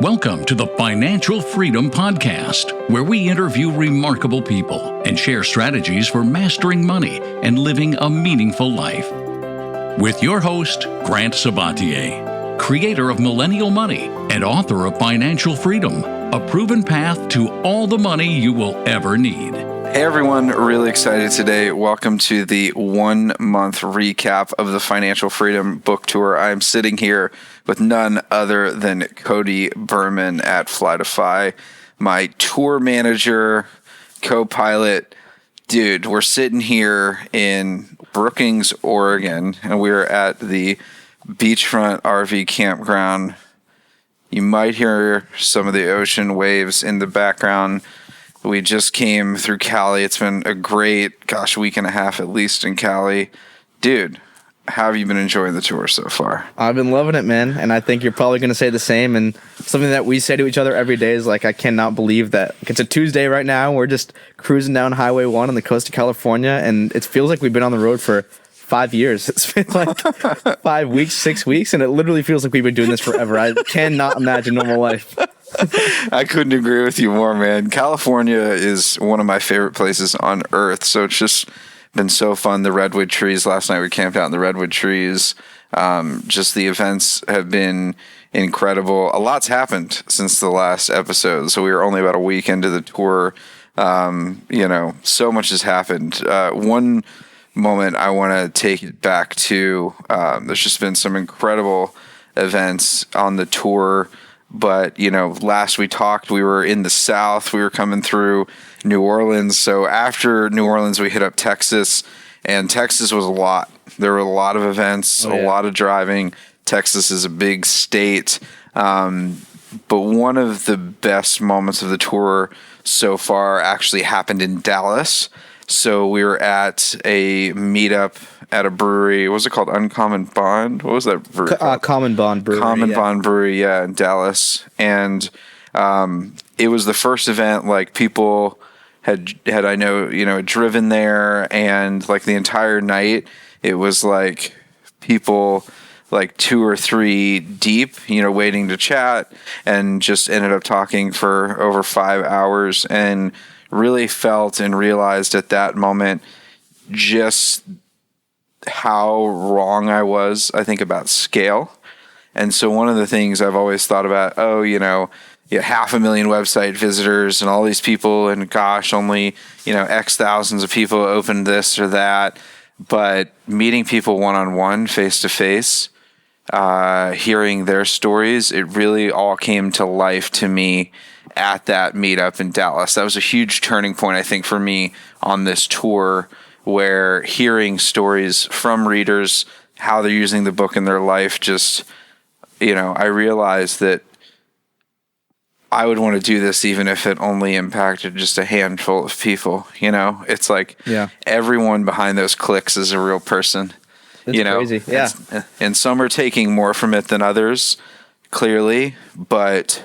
Welcome to the Financial Freedom Podcast, where we interview remarkable people and share strategies for mastering money and living a meaningful life. With your host, Grant Sabatier, creator of Millennial Money and author of Financial Freedom, a proven path to all the money you will ever need. Hey everyone, really excited today. Welcome to the 1 month recap of the Financial Freedom book tour. I'm sitting here with none other than Cody Berman at Fly2Fi, my tour manager, co-pilot. Dude, we're sitting here in Brookings, Oregon, and we're at the beachfront RV campground. You might hear some of the ocean waves in the background. We just came through Cali. It's been a great, week and a half at least in Cali. Dude, how have you been enjoying the tour so far? I've been loving it, man. And I think you're probably going to say the same. And something that we say to each other every day is like, I cannot believe that it's a Tuesday right now. We're just cruising down Highway 1 on the coast of California. And it feels like we've been on the road for 5 years. It's been like 5 weeks, 6 weeks. And it literally feels like we've been doing this forever. I cannot imagine normal life. I couldn't agree with you more, man. California is one of my favorite places on earth. So it's just been so fun. The redwood trees. Last night we camped out in the redwood trees. Just the events have been incredible. A lot's happened since the last episode. So we were only about a week into the tour. So much has happened. One moment I want to take it back to, there's just been some incredible events on the tour. But, last we talked, we were in the South. We were coming through New Orleans. So after New Orleans, we hit up Texas. And Texas was a lot. There were a lot of events, a lot of driving. Texas is a big state. But one of the best moments of the tour so far actually happened in Dallas. So we were at a meetup at a brewery. What was it called? Uncommon Bond? What was that brewery called? Common Bond Brewery. Bond Brewery, in Dallas. And it was the first event, like, people had driven there, and like the entire night it was like people like 2 or 3 deep, waiting to chat, and just ended up talking for over 5 hours, and really felt and realized at that moment just how wrong I was, I think, about scale. And so one of the things I've always thought about, 500,000 website visitors and all these people, and only, X thousands of people opened this or that. But meeting people one-on-one, face-to-face, hearing their stories, it really all came to life to me at that meetup in Dallas. That was a huge turning point, I think, for me on this tour, where hearing stories from readers, how they're using the book in their life, just, I realized that I would want to do this even if it only impacted just a handful of people. It's like everyone behind those clicks is a real person. It's crazy. Yeah. And some are taking more from it than others, clearly, but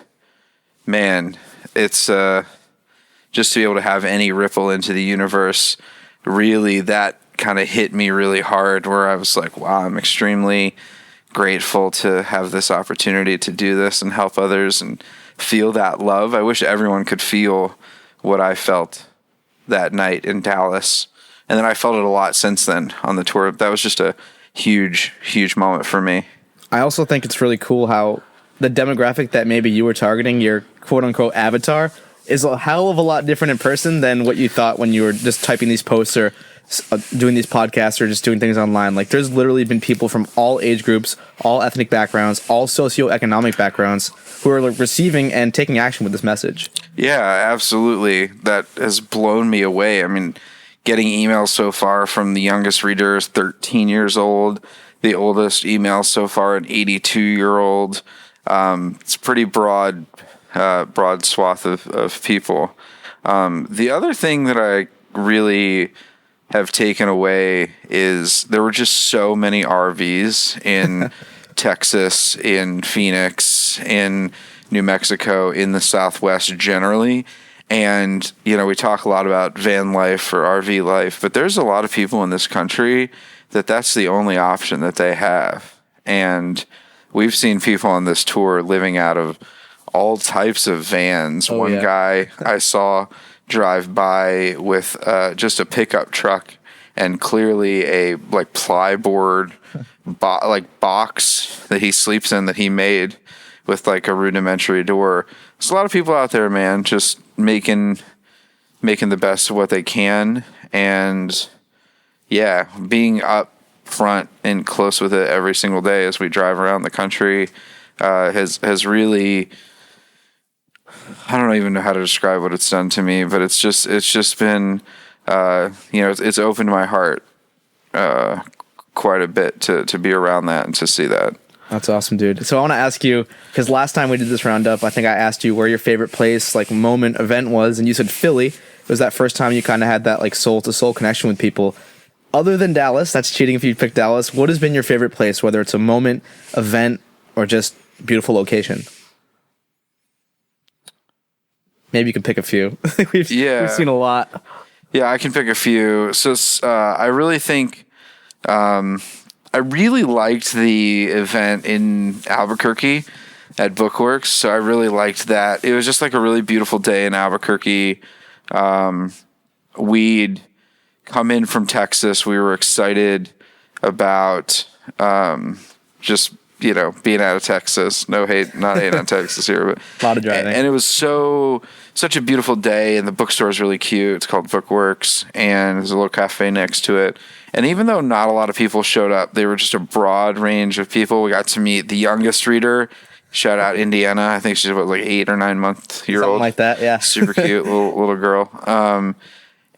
man, it's just to be able to have any ripple into the universe, really, that kind of hit me really hard, where I was like, wow, I'm extremely grateful to have this opportunity to do this and help others and feel that love. I wish everyone could feel what I felt that night in Dallas. And then I felt it a lot since then on the tour. That was just a huge, huge moment for me. I also think it's really cool how the demographic that maybe you were targeting, your quote-unquote avatar, is a hell of a lot different in person than what you thought when you were just typing these posts or doing these podcasts or just doing things online. Like, there's literally been people from all age groups, all ethnic backgrounds, all socioeconomic backgrounds who are receiving and taking action with this message. Yeah, absolutely. That has blown me away. I mean, getting emails so far from the youngest reader is 13 years old. The oldest email so far, an 82-year-old. It's pretty broad swath of people. The other thing that I really have taken away is there were just so many RVs in Texas, in Phoenix, in New Mexico, in the Southwest generally. And, we talk a lot about van life or RV life, but there's a lot of people in this country that's the only option that they have. And we've seen people on this tour living out of all types of vans. Oh, One yeah. guy I saw drive by with just a pickup truck and clearly a like plyboard box that he sleeps in that he made with like a rudimentary door. There's a lot of people out there, man, just making the best of what they can, and yeah, being up front and close with it every single day as we drive around the country has really, I don't even know how to describe what it's done to me, but it's just been it's opened my heart quite a bit to be around that and to see that. That's awesome, dude. So I want to ask you, because last time we did this roundup, I think I asked you where your favorite place, like moment, event was, and you said Philly. It was that first time you kind of had that like soul to soul connection with people. Other than Dallas, that's cheating if you picked Dallas. What has been your favorite place, whether it's a moment, event, or just beautiful location? Maybe you can pick a few. We've seen a lot. Yeah, I can pick a few. So I really think I really liked the event in Albuquerque at Bookworks. So I really liked that. It was just like a really beautiful day in Albuquerque. We'd come in from Texas. We were excited about just, being out of Texas. No hate, not hate on Texas here, but a lot of driving. And it was such a beautiful day, and the bookstore is really cute. It's called Bookworks, and there's a little cafe next to it. And even though not a lot of people showed up, they were just a broad range of people. We got to meet the youngest reader. Shout out Indiana. I think she's about like 8 or 9 month year old. Something like that, yeah. Super cute little girl.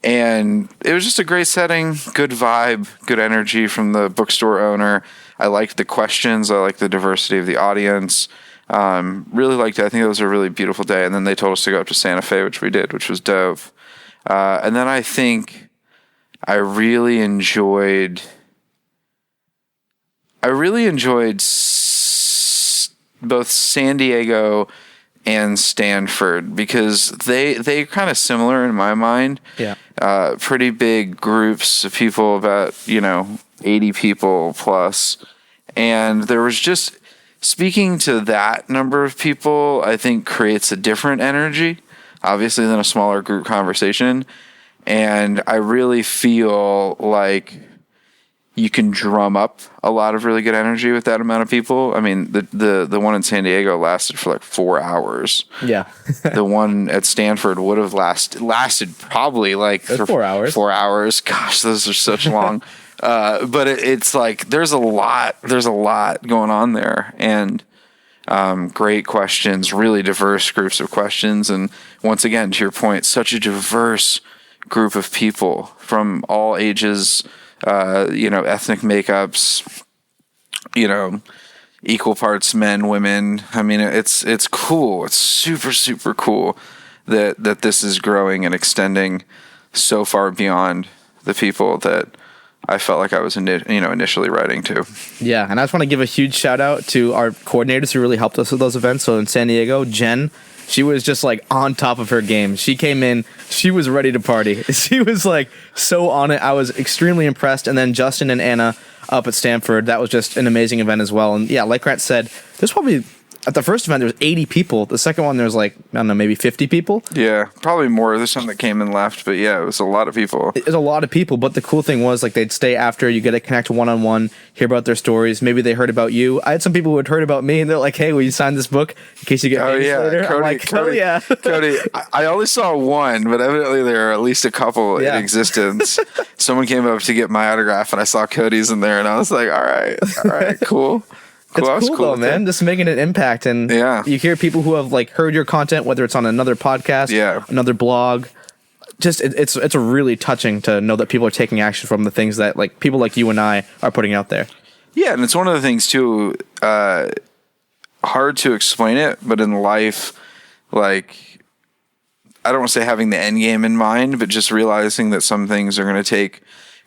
And it was just a great setting, good vibe, good energy from the bookstore owner. I liked the questions. I liked the diversity of the audience. Really liked it. I think it was a really beautiful day. And then they told us to go up to Santa Fe, which we did, which was dope. And then I think I really enjoyed both San Diego and Stanford, because they kind of similar in my mind. Yeah. Pretty big groups of people, about 80 people plus, and there was just, speaking to that number of people, I think creates a different energy, obviously, than a smaller group conversation. And I really feel like you can drum up a lot of really good energy with that amount of people. I mean, the one in San Diego lasted for like 4 hours. Yeah. The one at Stanford would have lasted probably like 4 hours. 4 hours. Gosh, those are such long. But it's like there's a lot going on there, and great questions, really diverse groups of questions, and once again, to your point, such a diverse group of people from all ages, ethnic makeups, equal parts men, women. I mean, it's cool. It's super, super cool that this is growing and extending so far beyond the people that I felt like I was initially writing to. Yeah, and I just want to give a huge shout out to our coordinators who really helped us with those events. So in San Diego, Jen, she was just like on top of her game. She came in, she was ready to party. She was like so on it. I was extremely impressed. And then Justin and Anna up at Stanford, that was just an amazing event as well. And yeah, like Grant said, there's probably, at the first event, there was 80 people. The second one, there was like, I don't know, maybe 50 people. Yeah, probably more. There's some that came and left, but yeah, it was a lot of people. It was a lot of people, but the cool thing was like they'd stay after, you get to connect one-on-one, hear about their stories. Maybe they heard about you. I had some people who had heard about me, and they're like, hey, will you sign this book in case you get famous later? Cody, I'm like, Cody, yeah. Cody, I only saw one, but evidently there are at least a couple in existence. Someone came up to get my autograph, and I saw Cody's in there, and I was like, all right, cool. It's cool though, man. Just making an impact, and you hear people who have like heard your content, whether it's on another podcast, another blog. Just it's a really touching to know that people are taking action from the things that like people like you and I are putting out there. Yeah, and it's one of the things too. Hard to explain it, but in life, like I don't want to say having the end game in mind, but just realizing that some things are going to take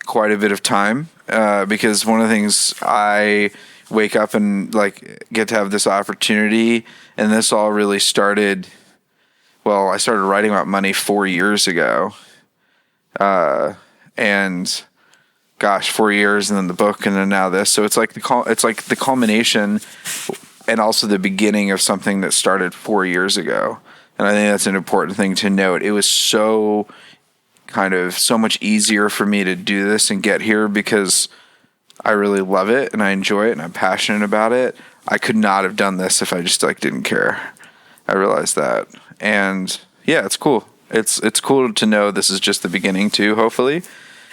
quite a bit of time. Because one of the things I wake up and like get to have this opportunity, and this all really started, well, I started writing about money 4 years ago, and gosh, 4 years, and then the book, and then now this. So it's like the culmination and also the beginning of something that started 4 years ago. And I think that's an important thing to note. It was so much easier for me to do this and get here because I really love it and I enjoy it and I'm passionate about it. I could not have done this if I just didn't care. I realized that. And yeah, it's cool. It's cool to know this is just the beginning too, hopefully.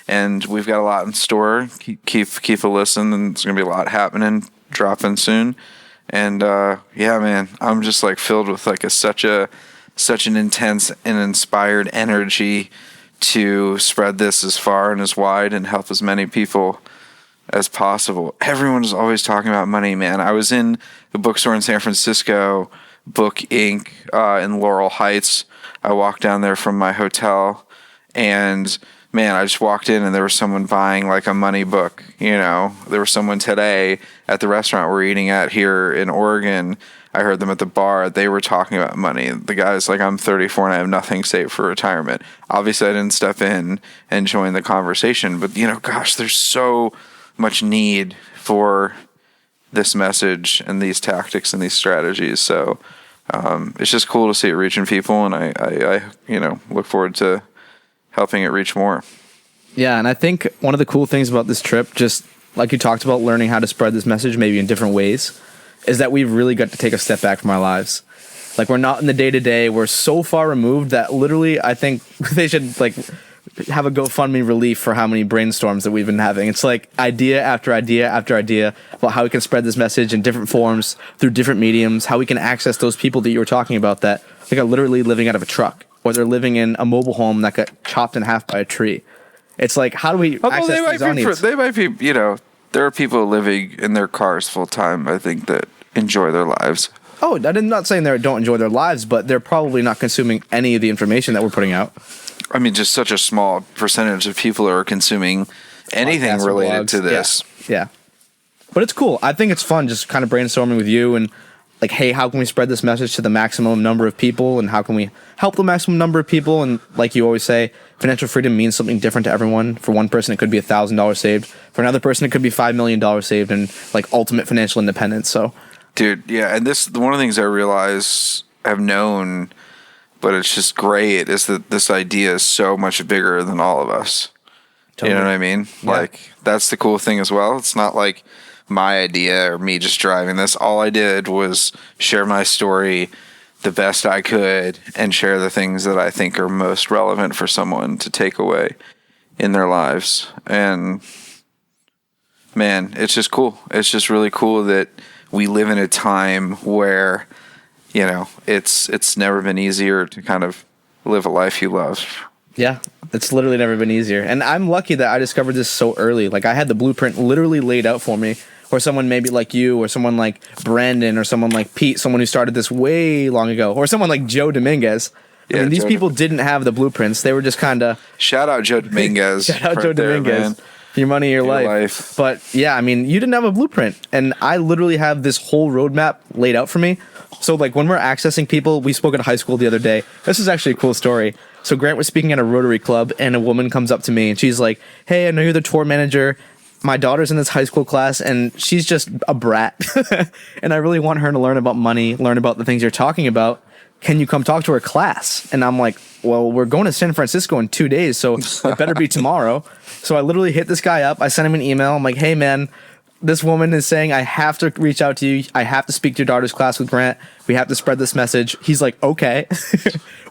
And we've got a lot in store. Keep a listen, and there's gonna be a lot happening, dropping soon. And yeah, man, I'm just like filled with like such an intense and inspired energy to spread this as far and as wide and help as many people as possible. Everyone is always talking about money, man. I was in the bookstore in San Francisco, Book Inc. In Laurel Heights. I walked down there from my hotel, and man, I just walked in and there was someone buying like a money book. There was someone today at the restaurant we're eating at here in Oregon. I heard them at the bar. They were talking about money. The guy's like, I'm 34 and I have nothing saved for retirement. Obviously, I didn't step in and join the conversation, but gosh, there's so much need for this message and these tactics and these strategies. So it's just cool to see it reaching people, and I look forward to helping it reach more. Yeah, and I think one of the cool things about this trip, just like you talked about, learning how to spread this message maybe in different ways, is that we've really got to take a step back from our lives. Like, we're not in the day-to-day. We're so far removed that literally I think they should like have a GoFundMe relief for how many brainstorms that we've been having. It's like idea after idea after idea about how we can spread this message in different forms, through different mediums, how we can access those people that you were talking about that like are literally living out of a truck, or they're living in a mobile home that got chopped in half by a tree. It's like, how do we access these audiences? They might be, there are people living in their cars full time, I think, that enjoy their lives. Oh, I'm not saying they don't enjoy their lives, but they're probably not consuming any of the information that we're putting out. I mean, just such a small percentage of people are consuming anything related to this. Yeah. But it's cool. I think it's fun just kind of brainstorming with you and like, hey, how can we spread this message to the maximum number of people, and how can we help the maximum number of people? And like you always say, financial freedom means something different to everyone. For one person, it could be $1,000 saved. For another person, it could be $5 million saved, and like ultimate financial independence. So, dude, yeah. And one of the things I realize I've known, but it's just great, is that this idea is so much bigger than all of us. Totally. You know what I mean? Yeah. Like, that's the cool thing as well. It's not like my idea or me just driving this. All I did was share my story the best I could and share the things that I think are most relevant for someone to take away in their lives. And man, it's just cool. It's just really cool that we live in a time where, it's never been easier to kind of live a life you love. Yeah, it's literally never been easier. And I'm lucky that I discovered this so early. Like, I had the blueprint literally laid out for me, or someone maybe like you, or someone like Brandon, or someone like Pete, someone who started this way long ago, or someone like Joe Dominguez. Yeah, I mean, these people didn't have the blueprints. They were just kind of... Shout out Joe Dominguez. Shout out Joe Dominguez. Your money, your life. But yeah, I mean, you didn't have a blueprint. And I literally have this whole roadmap laid out for me. So like when we're accessing people, we spoke at high school the other day. This is actually a cool story. So Grant was speaking at a Rotary Club, and a woman comes up to me and she's like, hey, I know you're the tour manager. My daughter's in this high school class and she's just a brat. And I really want her to learn about money, learn about the things you're talking about. Can you come talk to her class? And I'm like, well, we're going to San Francisco in 2 days, so it better be tomorrow. So I literally hit this guy up. I sent him an email. I'm like, hey, man, this woman is saying I have to reach out to you. I have to speak to your daughter's class with Grant. We have to spread this message. He's like, okay.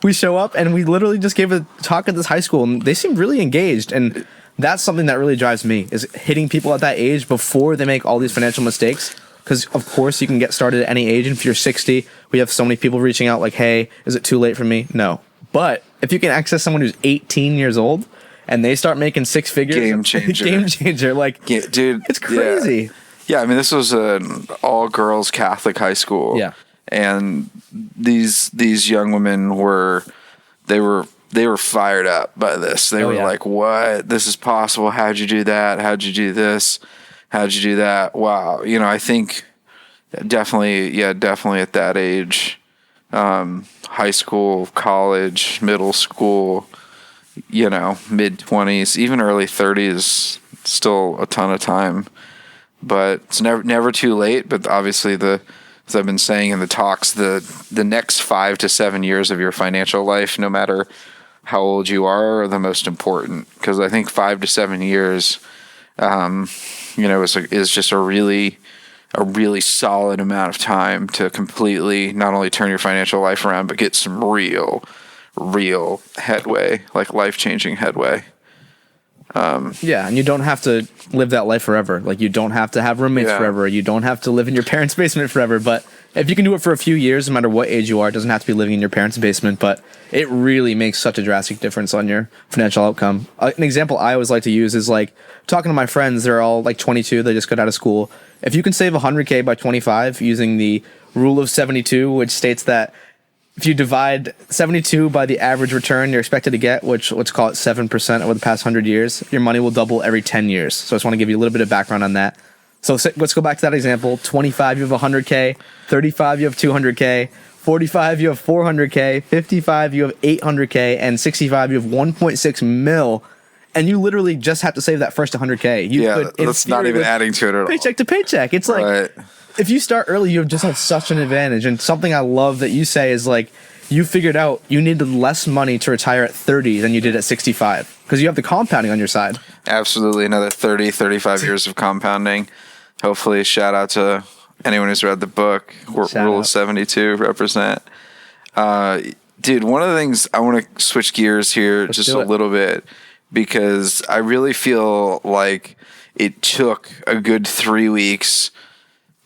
We show up, and we literally just gave a talk at this high school, and they seemed really engaged. And that's something that really drives me, is hitting people at that age before they make all these financial mistakes. Because, of course, you can get started at any age. And if you're 60, we have so many people reaching out like, hey, is it too late for me? No. But if you can access someone who's 18 years old and they start making six figures. Game changer. Game changer. Like, yeah, dude, it's crazy. Yeah, I mean, this was an all-girls Catholic high school. Yeah. And these young women were fired up by this. They were like, what? This is possible. How'd you do that? How'd you do this? How'd you do that? Wow. I think definitely at that age, high school, college, middle school, mid-20s, even early 30s, still a ton of time. But it's never too late. But obviously the as I've been saying in the talks, the next 5 to 7 years of your financial life, no matter how old you are the most important. Because I think 5 to 7 years, is just a really solid amount of time to completely not only turn your financial life around, but get some real headway, like life-changing headway. Yeah, and you don't have to live that life forever. Like, you don't have to have roommates forever. You don't have to live in your parents' basement forever. But if you can do it for a few years, no matter what age you are, it doesn't have to be living in your parents' basement. But it really makes such a drastic difference on your financial outcome. An example I always like to use is, like, talking to my friends. They're all like 22. They just got out of school. If you can save 100K by 25 using the rule of 72, which states that if you divide 72 by the average return you're expected to get, which let's call it 7% over the past 100 years, your money will double every 10 years. So I just want to give you a little bit of background on that. So let's go back to that example. 25, you have 100K. 35, you have 200K. 45, you have 400K. 55, you have 800K. And 65, you have 1.6 mil. And you literally just have to save that first 100K. That's not even adding to it at all. Paycheck to paycheck. It's like... Right. If you start early, you just have such an advantage. And something I love that you say is, like, you figured out you needed less money to retire at 30 than you did at 65 because you have the compounding on your side. Absolutely. Another 30, 35 years of compounding. Hopefully, shout out to anyone who's read the book. Rule of 72, represent. Dude, one of the things I want to switch gears here just a little bit because I really feel like it took a good 3 weeks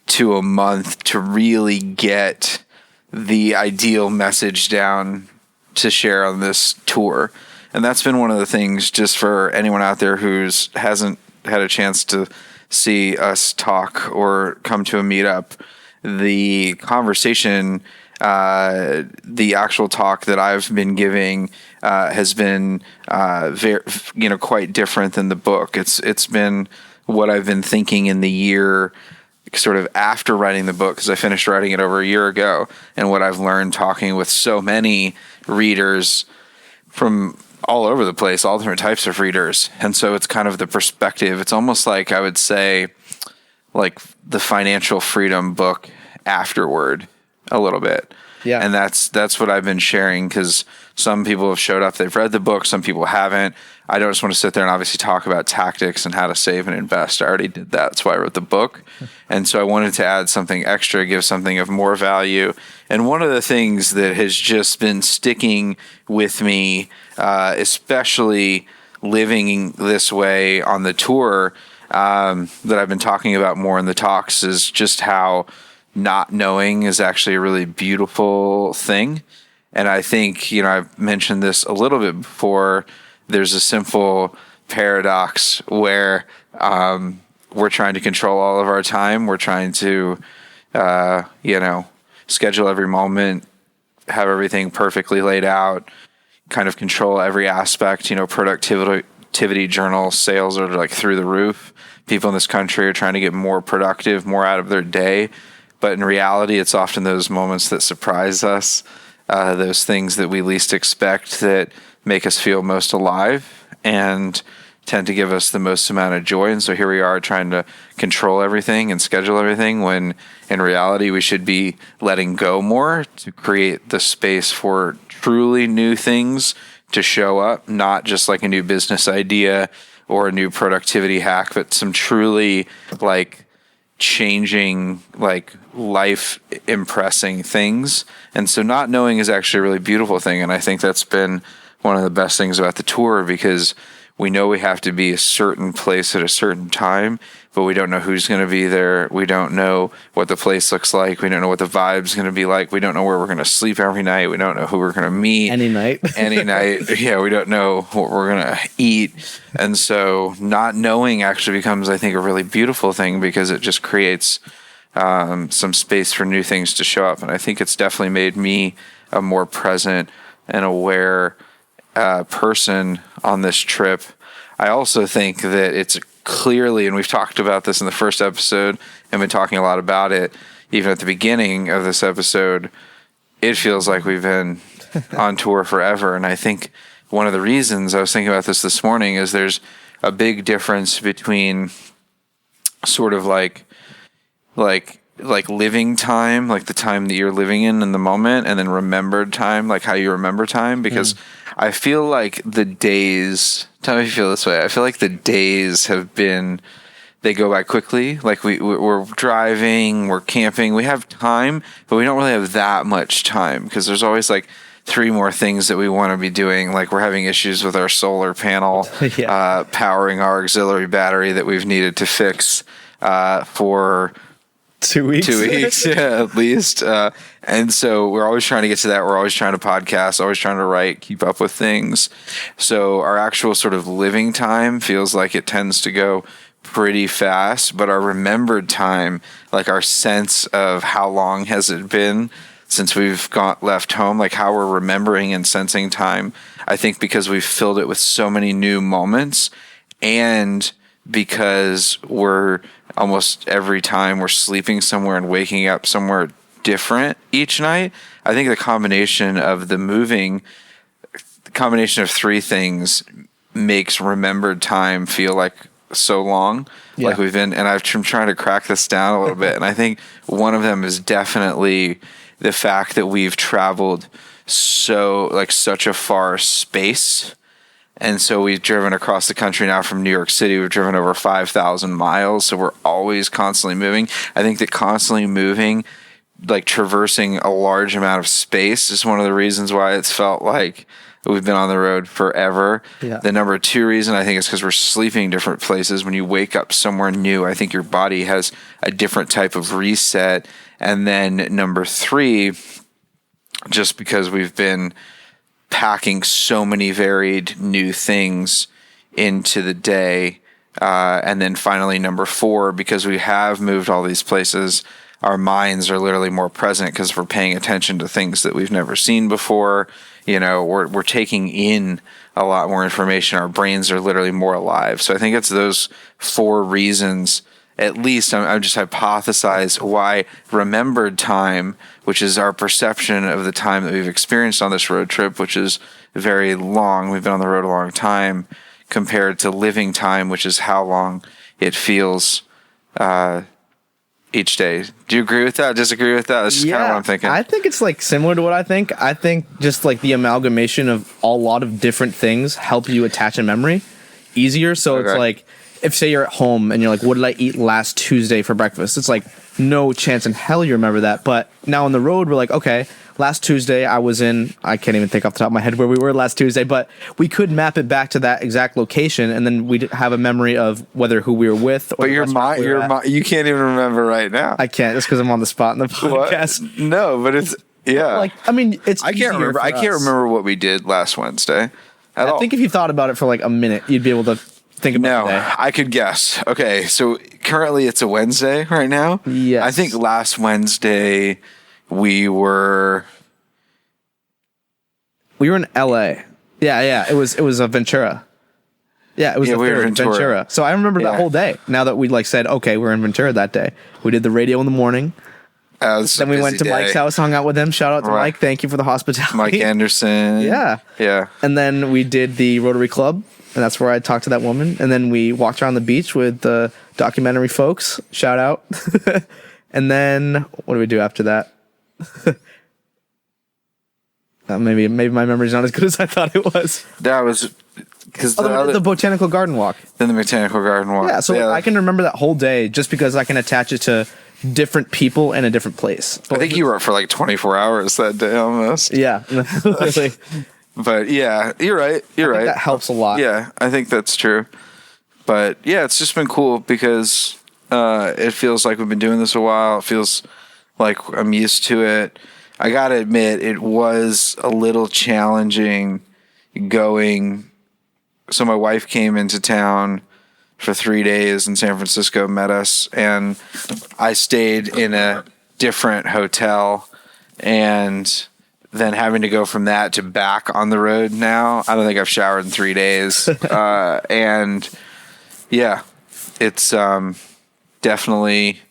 to a month to really get the ideal message down to share on this tour. And that's been one of the things, just for anyone out there who's hasn't had a chance to see us talk or come to a meetup, the conversation, the actual talk that I've been giving has been very, quite different than the book. It's been what I've been thinking in the year sort of after writing the book, because I finished writing it over a year ago, and what I've learned talking with so many readers from all over the place, all different types of readers. And so it's kind of the perspective. It's almost like, I would say, like the financial freedom book afterward a little bit. Yeah. And that's what I've been sharing, because some people have showed up, they've read the book, some people haven't. I don't just want to sit there and obviously talk about tactics and how to save and invest. I already did that. That's why I wrote the book. And so I wanted to add something extra, give something of more value. And one of the things that has just been sticking with me, especially living this way on the tour, that I've been talking about more in the talks, is just how not knowing is actually a really beautiful thing. And I think, I've mentioned this a little bit before. There's a simple paradox where we're trying to control all of our time. We're trying to, schedule every moment, have everything perfectly laid out, kind of control every aspect. Productivity journals, sales are like through the roof. People in this country are trying to get more productive, more out of their day. But in reality, it's often those moments that surprise us, those things that we least expect that make us feel most alive and tend to give us the most amount of joy. And so here we are trying to control everything and schedule everything, when in reality we should be letting go more to create the space for truly new things to show up, not just like a new business idea or a new productivity hack, but some truly like changing, like life impressing things. And so not knowing is actually a really beautiful thing. And I think that's been one of the best things about the tour, because we know we have to be a certain place at a certain time, but we don't know who's going to be there. We don't know what the place looks like. We don't know what the vibe's going to be like. We don't know where we're going to sleep every night. We don't know who we're going to meet. Any night. Yeah, we don't know what we're going to eat. And so not knowing actually becomes, I think, a really beautiful thing, because it just creates some space for new things to show up. And I think it's definitely made me a more present and aware person on this trip. I also think that it's clearly, and we've talked about this in the first episode and been talking a lot about it even at the beginning of this episode, it feels like we've been on tour forever. And I think one of the reasons, I was thinking about this morning, is there's a big difference between sort of like like living time, like the time that you're living in the moment, and then remembered time, like how you remember time. Because I feel like the days, tell me if you feel this way, I feel like the days they go by quickly. Like we're driving, we're camping, we have time, but we don't really have that much time because there's always like 3 more things that we want to be doing. Like we're having issues with our solar panel, powering our auxiliary battery that we've needed to fix for 2 weeks. 2 weeks, yeah, at least. And so we're always trying to get to that. We're always trying to podcast, always trying to write, keep up with things. So our actual sort of living time feels like it tends to go pretty fast, but our remembered time, like our sense of how long has it been since we've left home, like how we're remembering and sensing time, I think because we've filled it with so many new moments, and because we're almost every time we're sleeping somewhere and waking up somewhere different each night. I think the combination of 3 things makes remembered time feel like so long. Yeah. Like we've been, and I'm trying to crack this down a little bit. And I think one of them is definitely the fact that we've traveled such a far space. And so we've driven across the country now from New York City. We've driven over 5,000 miles. So we're always constantly moving. I think that constantly moving, like traversing a large amount of space, is one of the reasons why it's felt like we've been on the road forever. Yeah. The number 2 reason, I think, is because we're sleeping different places. When you wake up somewhere new, I think your body has a different type of reset. And then number 3, just because we've been packing so many varied new things into the day. And then finally, number 4, because we have moved all these places, our minds are literally more present because we're paying attention to things that we've never seen before. You know, we're taking in a lot more information. Our brains are literally more alive. So I think it's those 4 reasons, at least I'm just hypothesize why remembered time, which is our perception of the time that we've experienced on this road trip, which is very long. We've been on the road a long time, compared to living time, which is how long it feels each day. Do you agree with that? Disagree with that? That's just kind of what I'm thinking. I think it's like similar to what I think. I think just like the amalgamation of a lot of different things help you attach a memory easier. So It's like, if say you're at home and you're like, what did I eat last Tuesday for breakfast? It's like no chance in hell you remember that. But now on the road, we're like, okay, last Tuesday I can't even think off the top of my head where we were last Tuesday, but we could map it back to that exact location, and then we'd have a memory of who we were with. Or but you can't even remember right now. I can't. It's because I'm on the spot in the podcast. What? No, but it's, yeah. Like, I mean, it's I can't remember. I can't remember what we did last Wednesday at all. I think if you thought about it for like a minute, you'd be able to think about it. No, I could guess. Okay, so currently it's a Wednesday right now. Yes. I think last Wednesday we were in LA. Yeah. It was a Ventura. Yeah, it was we were in Ventura. So I remember that whole day. Now that we like said, okay, we're in Ventura that day. We did the radio in the morning. Then we went to Mike's house, hung out with him. Shout out to Mike. Thank you for the hospitality. Mike Anderson. Yeah. And then we did the Rotary Club, and that's where I talked to that woman. And then we walked around the beach with the documentary folks. Shout out. And then what do we do after that? Maybe my memory's not as good as I thought it was. That was because the botanical garden walk. Then the botanical garden walk. Yeah, so I can remember that whole day just because I can attach it to different people in a different place. I think you were up for like 24 hours that day almost. Yeah. But yeah, you're right. You're right. That helps a lot. Yeah, I think that's true. But yeah, it's just been cool because it feels like we've been doing this a while. It feels like I'm used to it. I got to admit, it was a little challenging going. So my wife came into town for 3 days in San Francisco, met us, and I stayed in a different hotel, and then having to go from that to back on the road now. I don't think I've showered in 3 days. And yeah, it's definitely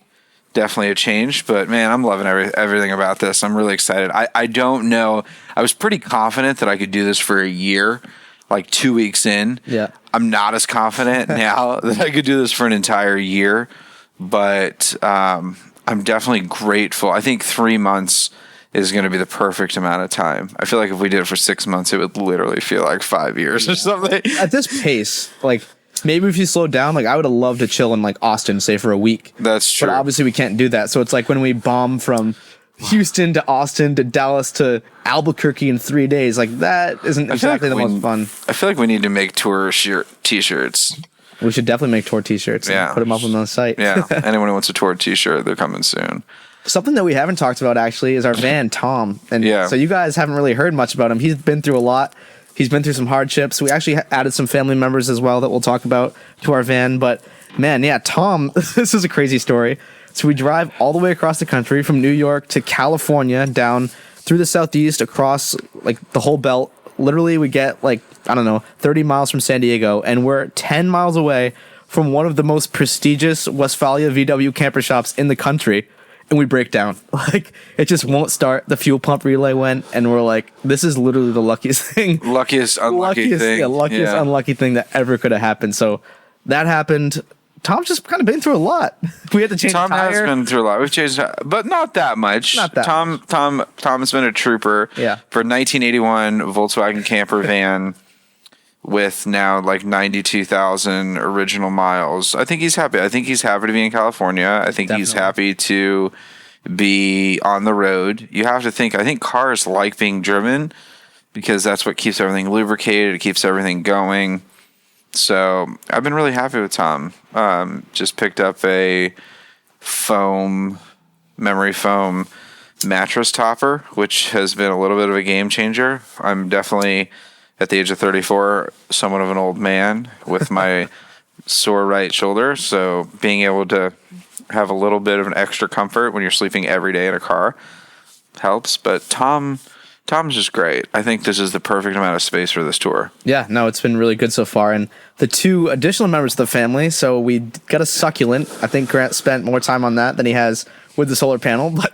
a change, but man, I'm loving everything about this. I'm really excited. I don't know. I was pretty confident that I could do this for a year, like 2 weeks in. Yeah. I'm not as confident now that I could do this for an entire year, but I'm I'm definitely grateful. I think 3 months is going to be the perfect amount of time. I feel like if we did it for 6 months, it would literally feel like 5 years or something. At this pace, like maybe if you slow down, like I would have loved to chill in like Austin, say for a week. That's true. But obviously we can't do that. So it's like when we bomb from Houston to Austin to Dallas to Albuquerque in 3 days, like that isn't exactly the most fun. I feel like we need to make tour t-shirts. We should definitely make tour t-shirts and put them up on the site. Yeah. Anyone who wants a tour t-shirt, they're coming soon. Something that we haven't talked about actually is our van, Tom. And so you guys haven't really heard much about him. He's been through a lot. He's been through some hardships. We actually added some family members as well that we'll talk about to our van. But man, yeah, Tom, this is a crazy story. So we drive all the way across the country from New York to California, down through the Southeast, across like the whole belt. Literally, we get like, I don't know, 30 miles from San Diego, and we're 10 miles away from one of the most prestigious Westfalia VW camper shops in the country. And we break down. Like, it just won't start. The fuel pump relay went, and we're like, this is literally the luckiest thing. Luckiest, unlucky thing. Yeah, unlucky thing that ever could have happened. So that happened. Tom's just kind of been through a lot. We had to change Tom the tire. has been through a lot. We've changed, but not that much. Not that Tom's been a trooper. Yeah. For 1981 Volkswagen camper van with now like 92,000 original miles. I think he's happy. I think he's happy to be in California. I think he's happy to be on the road. You have to think, I think cars like being driven because that's what keeps everything lubricated. It keeps everything going. So I've been really happy with Tom. Just picked up a memory foam mattress topper, which has been a little bit of a game changer. I'm definitely, at the age of 34, somewhat of an old man with my sore right shoulder. So being able to have a little bit of an extra comfort when you're sleeping every day in a car helps. But Tom's just great. I think this is the perfect amount of space for this tour. Yeah, no, it's been really good so far. And the two additional members of the family, so we got a succulent. I think Grant spent more time on that than he has with the solar panel, but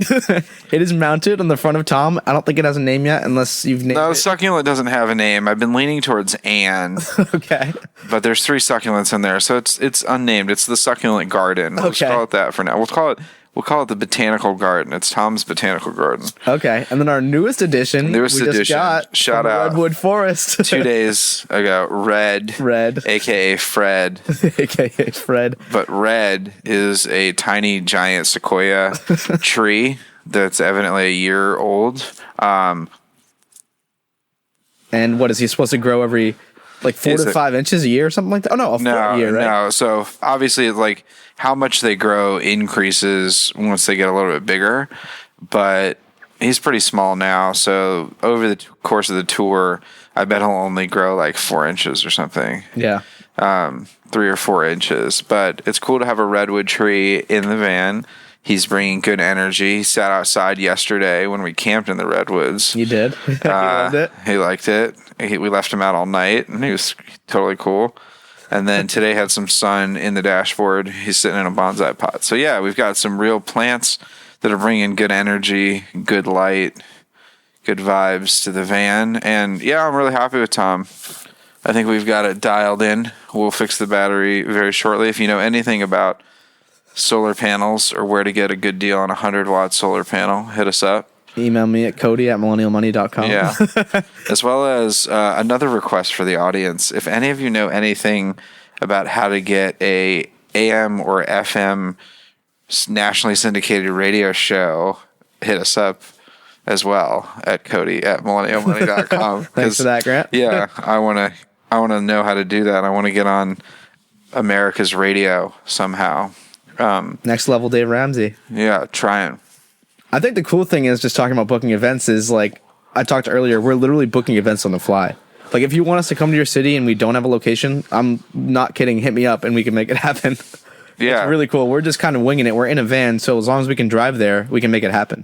it is mounted on the front of Tom. I don't think it has a name yet, unless you've named it. No, the succulent doesn't have a name. I've been leaning towards Anne. Okay. But there's 3 succulents in there, so it's unnamed. It's the succulent garden. Let's call it that for now. We'll call it the botanical garden. It's Tom's botanical garden. Okay, and then our newest addition. Just got shout out Redwood Forest 2 days ago. Red, aka Fred, aka Fred. But Red is a tiny giant sequoia tree that's evidently a year old. And what is he supposed to grow every? Like 4 to 5 inches a year or something like that? Oh, no, a year, right? No, so obviously, like, how much they grow increases once they get a little bit bigger, but he's pretty small now, so over the course of the tour, I bet he'll only grow like 4 inches or something. Yeah. 3 or 4 inches, but it's cool to have a redwood tree in the van. He's bringing good energy. He sat outside yesterday when we camped in the redwoods. You did? He loved it? He liked it. We left him out all night, and he was totally cool. And then today had some sun in the dashboard. He's sitting in a bonsai pot. So, yeah, we've got some real plants that are bringing good energy, good light, good vibes to the van. And, yeah, I'm really happy with Tom. I think we've got it dialed in. We'll fix the battery very shortly. If you know anything about solar panels or where to get a good deal on a 100-watt solar panel, hit us up. Email me at cody@millennialmoney.com. Yeah. As well as another request for the audience. If any of you know anything about how to get a AM or FM nationally syndicated radio show, hit us up as well at cody@millennialmoney.com. Thanks for that, Grant. Yeah. I want to know how to do that. I want to get on America's radio somehow. Next level Dave Ramsey. Yeah, trying. I think the cool thing is just talking about booking events is like I talked earlier, we're literally booking events on the fly. Like if you want us to come to your city and we don't have a location, I'm not kidding, hit me up and we can make it happen. Yeah. It's really cool. We're just kind of winging it. We're in a van, so as long as we can drive there, we can make it happen.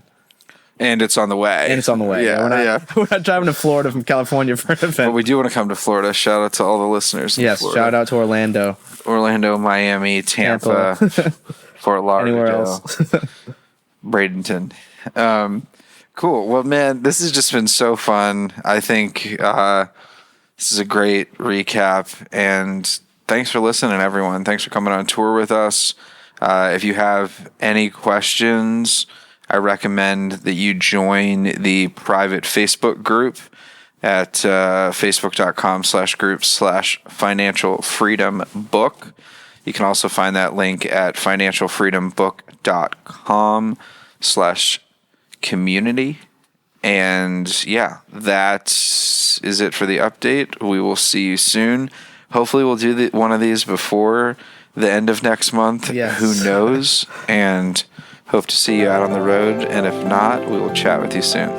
And it's on the way. Yeah. We're not driving to Florida from California for an event. But we do want to come to Florida. Shout out to all the listeners in Florida. Shout out to Orlando, Miami, Tampa. Fort Lauderdale. Anywhere else. Bradenton. Cool. Well, man, this has just been so fun. I think this is a great recap. And thanks for listening, everyone. Thanks for coming on tour with us. If you have any questions, I recommend that you join the private Facebook group at facebook.com/group/financialfreedombook. You can also find that link at financialfreedombook.com/community. And yeah, that is it for the update. We will see you soon. Hopefully we'll do one of these before the end of next month. Yes. Who knows? And hope to see you out on the road. And if not, we will chat with you soon.